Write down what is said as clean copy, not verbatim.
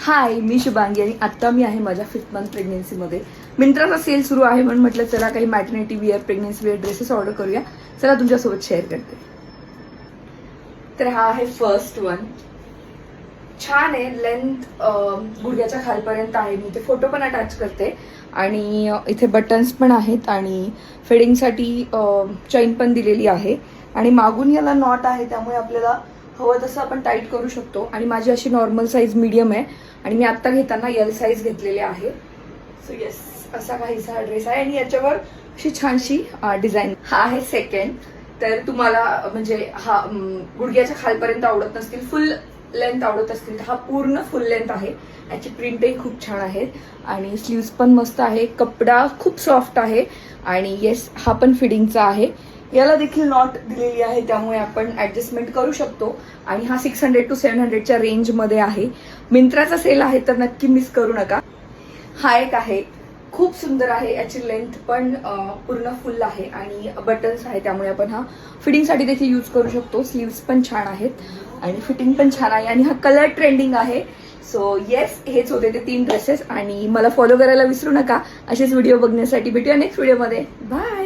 हाय, मी शुभांगी आणि आत्ता मी आहे माझ्या 5th मंथ प्रेग्नेन्सीमध्ये. मिंत्राचा सेल सुरू आहे म्हणून म्हटलं चला काही maternity wear, pregnancy wear dresses order करूया. चला तुमच्यासोबत शेअर करते. तर हा आहे फर्स्ट वन. छान आहे, लेंथ गुडघ्याच्या खालपर्यंत आहे. मी ते फोटो पण अटॅच करते. आणि इथे बटन्स पण आहेत आणि फिडिंगसाठी चैन पण दिलेली आहे. आणि मागून याला नॉट आहे, त्यामुळे आपल्याला हवं तसं आपण टाईट करू शकतो. आणि माझी अशी नॉर्मल साईज मीडियम आहे आणि मी आत्ता घेताना एल साईज घेतलेली आहे. सो येस, असा काहीसा हा ड्रेस आहे आणि याच्यावर अशी छानशी डिझाईन. हा आहे सेकंड. तर तुम्हाला म्हणजे हा गुडघ्याच्या खालपर्यंत आवडत नसतील, फुल लेंथ आवडत असतील तर हा पूर्ण फुल लेंथ आहे. याची प्रिंटही खूप छान आहेत आणि स्लीव्स पण मस्त आहे. कपडा खूप सॉफ्ट आहे आणि येस, हा पण फिडिंगचा आहे. याला देखील नॉट दिलेली आहे, त्यामुळे आपण ऍडजस्टमेंट करू शकतो. आणि हा 600 to 700च्या रेंजमध्ये आहे. मिंत्राचा सेल आहे तर नक्की मिस करू नका. हा एक आहे, खूप सुंदर आहे. याची लेंथ पण पूर्ण फुल आहे आणि बटन्स आहे, त्यामुळे आपण हा फिटिंगसाठी देखील यूज करू शकतो. स्लीव्स पण छान आहेत आणि फिटिंग पण छान आहे आणि हा कलर ट्रेंडिंग आहे. सो येस, हेच होते ते 3 ड्रेसेस आणि मला फॉलो करायला विसरू नका. असेच व्हिडिओ बघण्यासाठी. भेटूया नेक्स्ट व्हिडिओमध्ये. बाय.